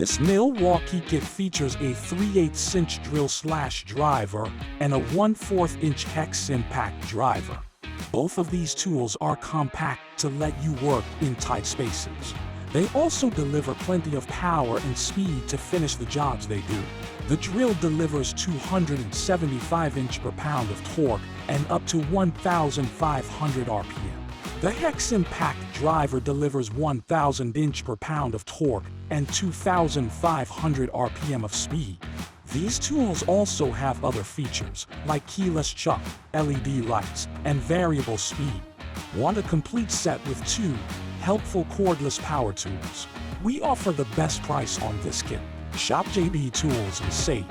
This Milwaukee kit features a 3/8" drill/driver and a 1/4" hex impact driver. Both of these tools are compact to let you work in tight spaces. They also deliver plenty of power and speed to finish the jobs they do. The drill delivers 275 inch/pound of torque and up to 1,500 RPM. The hex impact driver delivers 1,000 inch/pound of torque and 2,500 RPM of speed. These tools also have other features, like keyless chuck, LED lights, and variable speed. Want a complete set with 2 helpful cordless power tools? We offer the best price on this kit. Shop JB Tools and save.